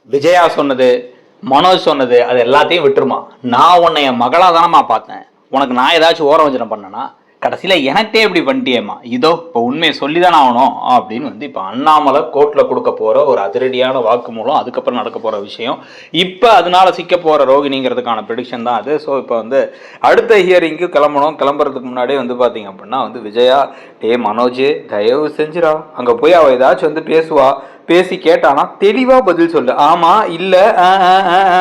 விஜயா சொன்னது, மனோஜ் சொன்னது, அது எல்லாத்தையும் விட்டுருமா. நான் உன்னை என் மகளா தானம்மா பார்த்தேன். உனக்கு நான் ஏதாச்சும் ஓர வஞ்சனம் பண்ணனா, கடைசியில எனக்கே இப்படி பண்ணிட்டியேம்மா. இதோ இப்போ உண்மையை சொல்லிதானே ஆகணும் அப்படின்னு வந்து இப்போ அண்ணாமலை கோர்ட்டில் கொடுக்க போற ஒரு அதிரடியான வாக்குமூலம், அதுக்கப்புறம் நடக்க போற விஷயம். இப்போ அதனால சிக்க போற ரோகிணிங்கிறதுக்கான ப்ரெடிக்ஷன் தான் அது. ஸோ இப்போ வந்து அடுத்த ஹியரிங்க்கு கிளம்பணும். கிளம்புறதுக்கு முன்னாடியே வந்து பார்த்தீங்க அப்படின்னா வந்து விஜயா, டே மனோஜ், தயவு செஞ்சுரா அங்கே போய் அவள் ஏதாச்சும் வந்து பேசுவா, பேசி கேட்டானா தெளிவா பதில் சொல்லு. ஆமா இல்ல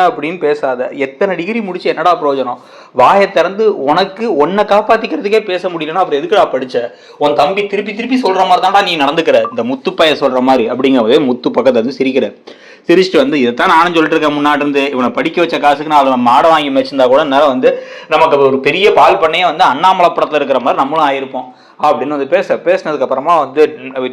அப்படின்னு பேசாத. எத்தனை டிகிரி முடிச்சு என்னடா பிரயோஜனம்? வாயை திறந்து உனக்கு உன்னை காப்பாத்திக்கிறதுக்கே பேச முடியலன்னா அப்புறம் எதுக்குடா படிச்ச? உன் தம்பி திருப்பி திருப்பி சொல்ற மாதிரி தான்டா நீ நடந்துக்கிற, இந்த முத்துப்பைய சொல்ற மாதிரி அப்படிங்கவே முத்து பக்கத்துல வந்து சிரிக்கிற. சிரிச்சுட்டு வந்து இதைத்தான் நானும் சொல்லிட்டு இருக்கேன் முன்னாடி இருந்து, இவனை படிக்க வச்ச காசுக்கு நான் அவனை மாடை வாங்கி வச்சிருந்தா கூட நேரம் வந்து நமக்கு ஒரு பெரிய பால் பண்ணையே வந்து அண்ணாமலை படத்துல இருக்கிற மாதிரி நம்மளும் ஆயிருப்போம் அப்படின்னு வந்து பேசினதுக்கு அப்புறமா வந்து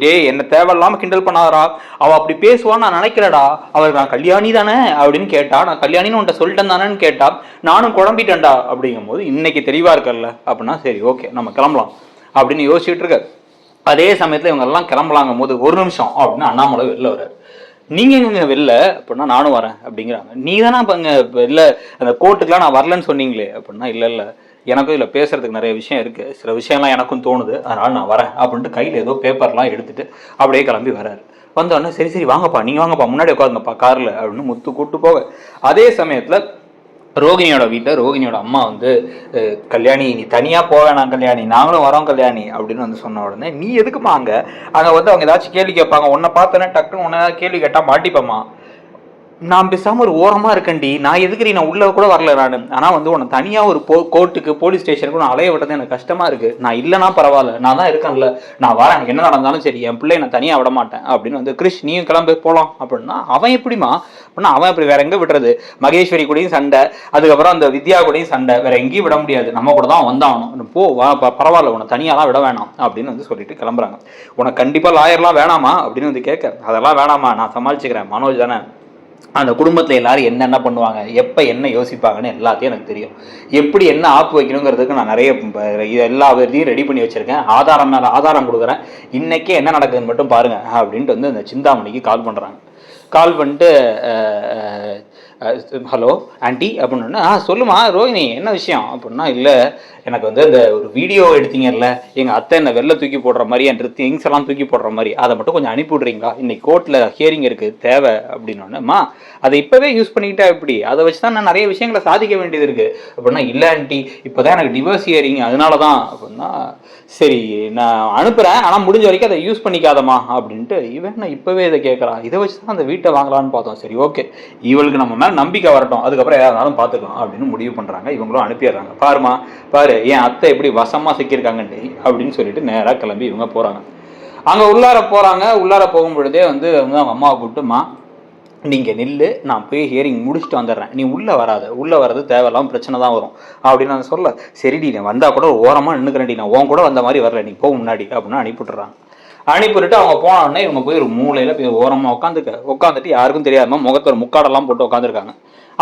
டே என்ன தேவையில்லாம கிண்டல் பண்ணாதரா, அவ அப்படி பேசுவான்னு நான் நினைக்கிறடா, அவளுக்கு நான் கல்யாணி தானே அப்படின்னு கேட்டா, நான் கல்யாணின்னு உன்ட்ட சொல்லிட்டேன் தானேன்னு கேட்டா, நானும் குழம்பிட்டேன்டா அப்படிங்கும் போது இன்னைக்கு தெளிவா இருக்கல அப்படின்னா சரி ஓகே நம்ம கிளம்பலாம் அப்படின்னு யோசிச்சுட்டு இருக்க. அதே சமயத்துல இவங்க எல்லாம் கிளம்பலாங்கும் போது ஒரு நிமிஷம் அப்படின்னு அண்ணாமலை வெளில வர்றாரு. நீங்க எங்க வெளில அப்படின்னா நானும் வரேன் அப்படிங்கிறாங்க. நீ தானே இப்போ இங்கே வெளில அந்த கோர்ட்டுக்கெலாம் நான் வரலன்னு சொன்னீங்களே அப்படின்னா இல்லை எனக்கும் இதில் பேசுறதுக்கு நிறைய விஷயம் இருக்குது, சில விஷயம்லாம் எனக்கும் தோணுது, அதனால் நான் வரேன் அப்படின்ட்டு கையில் ஏதோ பேப்பர்லாம் எடுத்துகிட்டு அப்படியே கிளம்பி வர்றாரு. வந்தோடனே சரி சரி வாங்கப்பா நீங்கள் வாங்கப்பா முன்னாடி உட்காருங்கப்பா காரில் அப்படின்னு முத்து கூப்பிட்டு போக. அதே சமயத்தில் ரோகிணியோட வீட்டில் ரோகிணியோட அம்மா வந்து கல்யாணி நீ தனியாக போக வேணாம் கல்யாணி, நாங்களும் வரோம் கல்யாணி அப்படின்னு வந்து சொன்ன உடனே நீ எதுக்குமா அங்கே வந்து அவங்க ஏதாச்சும் கேள்வி கேட்பாங்க, உன்னை பார்த்தோன்னே டக்குன்னு உன்னை ஏதாவது கேள்வி கேட்டால் மாட்டிப்பம்மா, நான் பேசாமல் ஒரு ஓரமாக இருக்கண்டி, நான் எதுக்குறீ நான் உள்ளே கூட வரல நான், ஆனால் வந்து உன்னை தனியாக ஒரு கோர்ட்டுக்கு போலீஸ் ஸ்டேஷனுக்கு நான் அலைய விட்டது எனக்கு கஷ்டமாக இருக்குது, நான் இல்லைனா பரவாயில்ல நான் தான் இருக்கேன்ல, நான் வரேன் என்ன நடந்தாலும் சரி என் பிள்ளை நான் தனியாக விட மாட்டேன் அப்படின்னு வந்து கிறிஷ் நீயும் கிளம்பி போகலாம் அப்படின்னா அவன் எப்படிமா அப்படின்னா அவன் இப்படி வேற எங்கே விடுறது, மகேஸ்வரி கூடயும் சண்டை, அதுக்கப்புறம் அந்த வித்யா கூடயும் சண்டை, வேற எங்கேயும் விட முடியாது, நம்ம கூட தான் வந்தாகணும், போ பரவாயில்ல உன்னை தனியாலாம் விட வேணாம் அப்படின்னு வந்து சொல்லிட்டு கிளம்புறாங்க. உனக்கு கண்டிப்பாக லாயர்லாம் வேணாமா அப்படின்னு வந்து கேட்க, அதெல்லாம் வேணாமா நான் சமாளிச்சுக்கிறேன், மனோஜ் தானே, அந்த குடும்பத்தில் எல்லாரும் என்னென்ன பண்ணுவாங்க எப்போ என்ன யோசிப்பாங்கன்னு எல்லாத்தையும் எனக்கு தெரியும், எப்படி என்ன ஆப்பு வைக்கணுங்கிறதுக்கு நான் நிறைய எல்லா இதையும் ரெடி பண்ணி வச்சுருக்கேன், ஆதாரம் மேலே ஆதாரம் கொடுக்குறேன், இன்றைக்கே என்ன நடக்குதுன்னு மட்டும் பாருங்கள் அப்படின்ட்டு வந்து அந்த சிந்தாமணிக்கு கால் பண்ணுறாங்க. கால் பண்ணிட்டு ஹலோ ஆண்டி அப்படின்னா சொல்லுமா ரோஹிணி என்ன விஷயம் அப்படின்னா, இல்லை எனக்கு வந்து இந்த ஒரு வீடியோ எடுத்தீங்கல்ல எங்கள் அத்தை என்னை வெளில தூக்கி போடுற மாதிரி என் திங்ஸ் எல்லாம் தூக்கி போடுற மாதிரி அதை மட்டும் கொஞ்சம் அனுப்பி விட்றீங்களா, இன்னைக்கு கோர்ட்டில் ஹியரிங் இருக்குது தேவை அப்படின்னோடனேம்மா அதை இப்போவே யூஸ் பண்ணிக்கிட்டா எப்படி, அதை வச்சு தான் நான் நிறைய விஷயங்களை சாதிக்க வேண்டியது இருக்குது அப்படின்னா, இல்லை ஆண்டி இப்போ தான் எனக்கு டிவோர்ஸ் ஹியரிங் அதனால தான் அப்படின்னா, சரி நான் அனுப்புகிறேன் ஆனால் முடிஞ்ச வரைக்கும் அதை யூஸ் பண்ணிக்காதம்மா அப்படின்ட்டு இவன் நான் இப்போவே இதை கேட்குறான், இதை வச்சு தான் அந்த வீட்டை வாங்கலான்னு பார்த்தோம், சரி ஓகே இவளுக்கு நம்ம மேலே நம்பிக்கை வரட்டும் அதுக்கப்புறம் ஏதாவதும் பார்த்துக்கலாம் அப்படின்னு முடிவு பண்ணுறாங்க. இவங்களும் அனுப்பிடுறாங்க. பாருமா பாரு என் அத்தை எப்படி வசமாக சிக்கியிருக்காங்கன்னு அப்படின்னு சொல்லிட்டு நேராக கிளம்பி இவங்க போகிறாங்க. அங்கே உள்ளார போகிறாங்க. உள்ளார போகும் பொழுதே வந்து அவங்க அம்மாவை கூப்பிட்டுமா நீங்கள் நில்லு நான் போய் ஹியரிங் முடிச்சுட்டு வந்துடுறேன், நீ உள்ளே வராது, உள்ளே வர்றது தேவையில்லாமல் பிரச்சனை தான் வரும் அப்படின்னு நான் சொல்ல, சரிடி நான் வந்தால் கூட ஓரமாக நின்றுக்கிறேன்டி, நான் உன் கூட வந்த மாதிரி வரல நீ போ முன்னாடி அப்படின்னு அனுப்பிவிட்டுறாங்க. அனுப்பிவிட்டு அவங்க போனோடனே இவங்க போய் ஒரு மூலையில் போய் ஓரமாக உட்காந்துட்டு யாருக்கும் தெரியாமல் முகத்தை ஒரு முக்காடெல்லாம் போட்டு உட்காந்துருக்காங்க.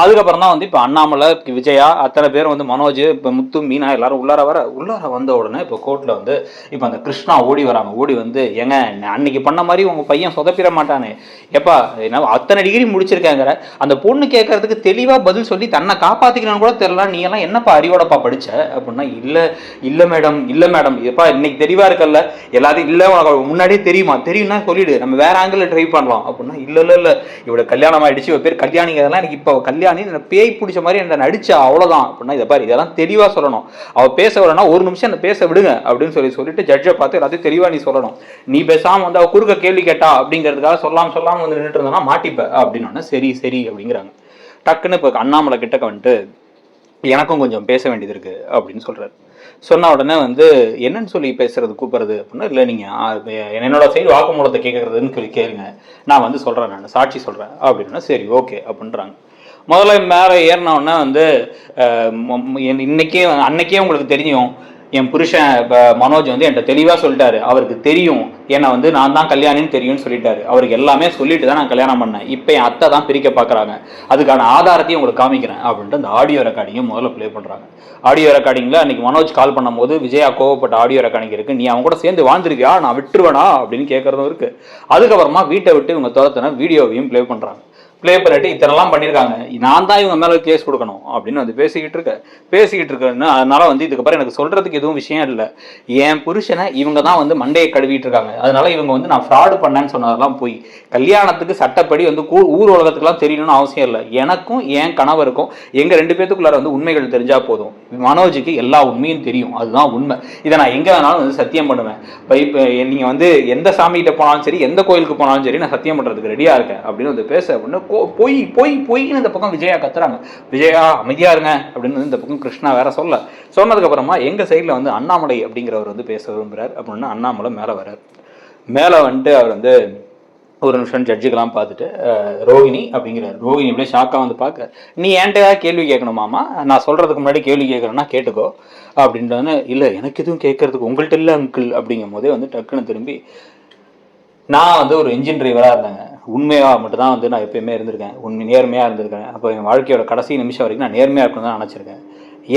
அதுக்கப்புறம் தான் வந்து இப்போ அண்ணாமலை விஜயா அத்தனை பேர் வந்து மனோஜ் இப்போ முத்து மீனா எல்லாரும் உள்ளார வந்த உடனே இப்போ கோர்ட்டில் வந்து இப்போ அந்த கிருஷ்ணா ஓடி வராங்க. ஓடி வந்து ஏங்க அன்னைக்கு பண்ண மாதிரி உங்கள் பையன் சொதப்பிட மாட்டானே, எப்பா என்ன அத்தனை டிகிரி முடிச்சிருக்காங்கிற அந்த பொண்ணு கேட்கறதுக்கு தெளிவாக பதில் சொல்லி தன்னை காப்பாற்றிக்கணும்னு கூட தெரியல, நீ எல்லாம் என்னப்பா அறிவோடப்பா படிச்ச அப்படின்னா, இல்லை மேடம் எப்பா இன்னைக்கு தெளிவாக இருக்கல்ல எல்லாத்தையும், இல்லை உனக்கு முன்னாடியே தெரியும்னா சொல்லிடு நம்ம வேற ஆங்கிள் ட்ரை பண்ணலாம் அப்படின்னா, இல்லை இவட கல்யாணம் ஆயிடுச்சு இவ பேர் கல்யாணிங்கிறதெல்லாம் எனக்கு இப்போ கல்யாணி பேய் பிடிச்ச மாதிரி என்ன நடிச்சா அவ்வளவுதான் அப்படின்னா, இதை பாரு இதெல்லாம் தெளிவா சொல்லணும், அவ பேச வரனா ஒரு நிமிஷம் அந்த பேச விடுங்க அப்படின்னு சொல்லிட்டு ஜட்ஜை பார்த்து எல்லாத்தையும் தெளிவா நீ சொல்லணும், நீ பேசாம வந்து அவ குறுக்க கேள்வி கேட்டா அப்படிங்கிறதுக்காக சொல்லாம வந்து நின்றுட்டு இருந்தா மாட்டிப்ப அப்படின்னு சரி அப்படிங்கிறாங்க. டக்குன்னு இப்போ அண்ணாமலை கிட்ட வந்துட்டு எனக்கும் கொஞ்சம் பேச வேண்டியது இருக்கு அப்படின்னு சொல்றாரு. சொன்ன உடனே வந்து என்னன்னு சொல்லி பேசுறது கூப்பிடுறது அப்படின்னா, இல்லை நீங்கள் என்னோட சைடு வாக்குமூலத்தை கேட்கறதுன்னு சொல்லி கேளுங்க, நான் வந்து சொல்கிறேன் நான் சாட்சி சொல்கிறேன் அப்படின்னா சரி ஓகே அப்படின்றாங்க. முதல்ல மேலே ஏறினவுடனே வந்து அன்னைக்கே உங்களுக்கு தெரியும் என் புருஷன் மனோஜ் வந்து என்கிட்ட தெளிவாக சொல்லிட்டாரு, அவருக்கு தெரியும் என்னை வந்து நான் தான் கல்யாணின்னு தெரியும்னு சொல்லிட்டாரு, அவருக்கு எல்லாமே சொல்லிட்டு தான் நான் கல்யாணம் பண்ணேன், இப்போ என் அத்தை தான் பிரிக்க பார்க்குறாங்க, அதுக்கான ஆதாரத்தையும் உங்களுக்கு காமிக்கிறேன் அப்படின்ட்டு அந்த ஆடியோ ரெக்கார்டிங்கும் முதல்ல ப்ளே பண்ணுறாங்க. ஆடியோ ரெக்கார்டிங்கில் அன்றைக்கி மனோஜ் கால் பண்ணும்போது விஜயா கோவப்பட்ட ஆடியோ ரெக்கார்டிங் இருக்குது, நீ அவங்க கூட சேர்ந்து வாழ்ந்துருக்கியா நான் விட்டுருவேனா அப்படின்னு கேட்குறதும் இருக்குது. அதுக்கப்புறமா வீட்டை விட்டு இவங்க துரத்துன வீடியோவையும் ப்ளே பண்ணுறாங்க. ப்ளே பண்ணிட்டு இத்தனைலாம் பண்ணியிருக்காங்க, நான் தான் இவங்க மேலே கேஸ் கொடுக்கணும் அப்படின்னு வந்து பேசிக்கிட்டு இருக்கேன்னு. அதனால வந்து இதுக்கப்புறம் எனக்கு சொல்றதுக்கு எதுவும் விஷயம் இல்லை. என் புருஷனை இவங்க தான் வந்து மண்டையை கழுவிட்டு இருக்காங்க. அதனால இவங்க வந்து நான் ஃப்ராடு பண்ணேன்னு சொன்னதெல்லாம் போய் கல்யாணத்துக்கு சட்டப்படி வந்து ஊர் உலகத்துக்குலாம் தெரியணும்னு அவசியம் இல்லை. எனக்கும் என் கணவருக்கும் எங்க 2 பேத்துக்குள்ளார வந்து உண்மைகள் தெரிஞ்சா போதும். மனோஜுக்கு எல்லா உண்மையும் தெரியும், அதுதான் உண்மை. இதை நான் எங்க வேணாலும் வந்து சத்தியம் பண்ணுவேன். நீங்க வந்து எந்த சாமிகிட்ட போனாலும் சரி, எந்த கோயிலுக்கு போனாலும் சரி, நான் சத்தியம் பண்றதுக்கு ரெடியா இருக்கேன் அப்படின்னு வந்து பேச அப்படின்னு பொய்ன்னு இந்த பக்கம் விஜயா கத்துறாங்க. விஜயா அமைதியா இருங்க அப்படின்னு இந்த பக்கம் கிருஷ்ணா வேற சொன்னதுக்கு அப்புறமா எங்க சைட்ல வந்து அண்ணாமலை அப்படிங்கிறவர் வந்து பேச விரும்புறாரு. அப்படின்னு அண்ணாமலை மேல வந்துட்டு அவர் வந்து ஒரு நிமிஷம் ஜட்ஜுக்கெல்லாம் பார்த்துட்டு ரோகிணி அப்படிங்கிறார். ரோகிணி அப்படியே ஷாக்காக வந்து பார்க்க, நீ என்கிட்ட கேள்வி கேட்கணுமாமா, நான் சொல்கிறதுக்கு முன்னாடி கேள்வி கேட்குறேன்னா கேட்டுக்கோ அப்படின்ட்டு. இல்லை எனக்கு எதுவும் கேட்கறதுக்கு உங்கள்கிட்ட இல்லை அங்கிள் அப்படிங்கும் போதே வந்து டக்குன்னு திரும்பி, நான் வந்து ஒரு இன்ஜின் டிரைவராக இருந்தேங்க, உண்மையாக மட்டும் தான் வந்து நான் எப்பயுமே இருந்திருக்கேன், நேர்மையாக இருந்திருக்கேன். அப்போ என் வாழ்க்கையோட கடைசி நிமிஷம் வரைக்கும் நான் நேர்மையாக இருக்கணும் தான் நினச்சிருக்கேன்.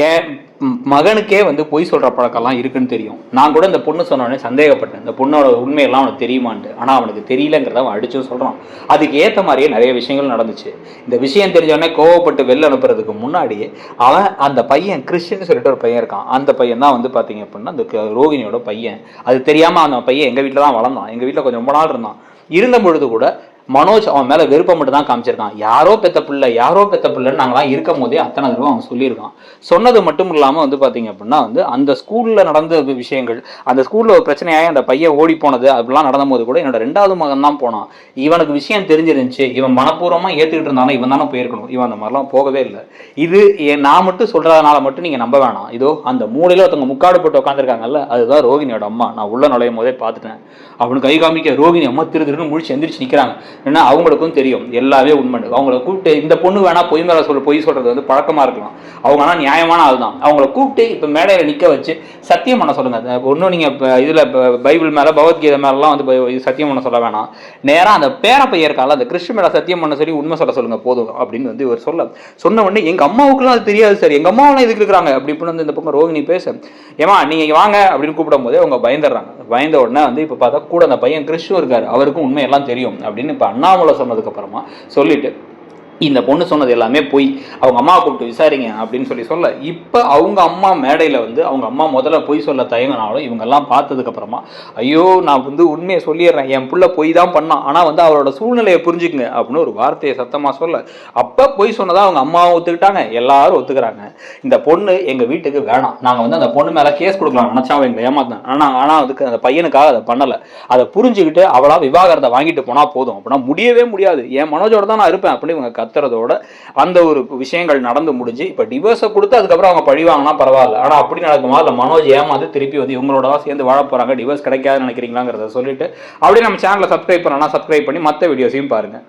என் மகனுக்கே வந்து பொய் சொல்கிற பழக்கம்லாம் இருக்குன்னு தெரியும். நான் கூட இந்த பொண்ணு சொன்னோடனே சந்தேகப்பட்டேன், இந்த பொண்ணோட உண்மையெல்லாம் அவனுக்கு தெரியுமான்ட்டு. ஆனால் அவனுக்கு தெரியலங்கிறத அவன் அடிச்சும் சொல்கிறான். அதுக்கு ஏற்ற மாதிரியே நிறைய விஷயங்கள் நடந்துச்சு. இந்த விஷயம் தெரிஞ்சவொடனே கோவப்பட்டு வெளில அனுப்புறதுக்கு முன்னாடியே அவன் அந்த பையன் கிறிஸ்டின்னு சொல்லிட்டு ஒரு பையன் இருக்கான். அந்த பையன் தான் வந்து பார்த்தீங்க அப்படின்னா அந்த ரோகிணியோட பையன். அது தெரியாமல் அந்த பையன் எங்கள் வீட்டில் தான் வளர்ந்தான். எங்கள் வீட்டில் கொஞ்சம் ரொம்ப நாள் இருந்தான். இருந்த பொழுது கூட மனோஜ் அவன் மேலே விருப்பம் மட்டும் தான் காமிச்சிருக்கான். யாரோ பெத்த பிள்ளைன்னு நாங்களாம் இருக்கும் போதே அத்தனை தடவை அவன் சொல்லியிருக்கான். சொன்னது மட்டும் இல்லாமல் வந்து பார்த்தீங்க அப்படின்னா வந்து அந்த ஸ்கூலில் நடந்த விஷயங்கள், அந்த ஸ்கூலில் ஒரு பிரச்சனையாகி அந்த பையன் ஓடி போனது அப்படிலாம் நடந்தபோது கூட என்னோட 2வது மகன் தான் போனான். இவனுக்கு விஷயம் தெரிஞ்சிருந்துச்சு, இவன் மனப்பூர்வமாக ஏற்றுக்கிட்டு இருந்தாலும் இவன் தானே போயிருக்கணும். இவன் அந்த மாதிரிலாம் போகவே இல்லை. இது நான் மட்டும் சொல்கிறதுனால மட்டும் நீங்கள் நம்ப வேணாம். இதோ அந்த மூலையில் ஒருத்தவங்க முக்காடு போட்டு உட்காந்துருக்காங்கல்ல, அதுதான் ரோகிணியோட அம்மா. நான் உள்ள நுழையும் போதே பார்த்துட்டேன். அவனுக்கு கை காமிக்க ரோகிணி அம்மா திருன்னு முழிச்சு எந்திரிச்சு நிற்கிறாங்க. ஏன்னா அவங்களுக்கும் தெரியும் எல்லாமே உண்மை. அவங்கள கூப்பிட்டு, இந்த பொண்ணு வேணா பொய் சொல்றது வந்து பழக்கமா இருக்கலாம், அவங்க ஆனால் நியாயமான ஆள் தான். அவங்கள கூப்பிட்டு இப்போ மேடையில் நிற்க வச்சு சத்தியம் பண்ண சொல்லுங்க. ஒன்றும் நீங்கள் இதில் பைபிள் மேலே பகவத்கீதை மேலாம் வந்து சத்தியம் பண்ண சொல்ல வேணாம். நேராக அந்த பேரப்பைய இருக்கால அந்த கிறிஸ்து மேலே சத்தியம் பண்ண சொல்லி உண்மை சொல்லுங்க போதும் அப்படின்னு வந்து இவர் சொன்ன உடனே எங்கள் அம்மாவுக்குலாம் அது தெரியாது சார், எங்கள் அம்மாவெல்லாம் இதுக்கு இருக்கிறாங்க அப்படி இப்படின்னு வந்து இந்த பக்கம் ரோகிணி பேச, ஏமா நீங்கள் வாங்க அப்படின்னு கூப்பிடும் போதே அவங்க பயந்துடுறாங்க. பயந்த உடனே வந்து இப்போ பார்த்தா கூட அந்த பையன் கிறிஸ்து இருக்காரு, அவருக்கும் உண்மையெல்லாம் தெரியும் அப்படின்னு இப்போ அண்ணாமலை சொன்னதுக்கு அப்புறமா சொல்லிட்டு, இந்த பொண்ணு சொன்னது எல்லாமே போய் அவங்க அம்மா கூப்பிட்டு விசாரிங்க அப்படின்னு சொல்ல, இப்போ அவங்க அம்மா மேடையில் வந்து அவங்க அம்மா முதல்ல பொய் சொல்ல தயங்கினாலும் இவங்கெல்லாம் பார்த்ததுக்கப்புறமா, ஐயோ நான் வந்து உண்மையை சொல்லிடுறேன், என் பிள்ளை பொய் தான் பண்ணான், ஆனால் வந்து அவரோட சூழ்நிலையை புரிஞ்சுக்குங்க அப்படின்னு ஒரு வார்த்தையை சத்தமாக சொல்ல, அப்போ பொய் சொன்னதாக அவங்க அம்மாவை ஒத்துக்கிட்டாங்க, எல்லாரும் ஒத்துக்கிறாங்க. இந்த பொண்ணு எங்கள் வீட்டுக்கு வேணாம், நாங்கள் வந்து அந்த பொண்ணு மேலே கேஸ் கொடுக்கலாம் நினச்சா எங்களை ஏமாத்தான். ஆனால் அதுக்கு அந்த பையனுக்காக அதை பண்ணலை. அதை புரிஞ்சுக்கிட்டு அவளா விவாகரத்தை வாங்கிட்டு போனால் போதும். அப்படின்னா முடியவே முடியாது, என் மனோஜோட தான் நான் இருப்பேன் அப்படின்னு இவங்க கத்துறதோட அந்த ஒரு விஷயங்கள் நடந்து முடிஞ்சு இப்போ டிவோர்ஸை கொடுத்து அதுக்கப்புறம் அவங்க பழி வாங்கினா பரவாயில்ல. ஆனால் அப்படி நடக்குமா இல்லை மனோஜ் ஏமாந்து திருப்பி வந்து இவங்களோட தான் சேர்ந்து வாழ போகிறாங்க, டிவோர்ஸ் கிடைக்காதுன்னு நினைக்கிறீங்களாங்கிறத சொல்லிட்டு அப்படியே நம்ம சேனலை சப்ஸ்கிரைப் பண்ணலாம், சப்ஸ்கிரைப் பண்ணி மற்ற வீடியோஸையும் பாருங்கள்.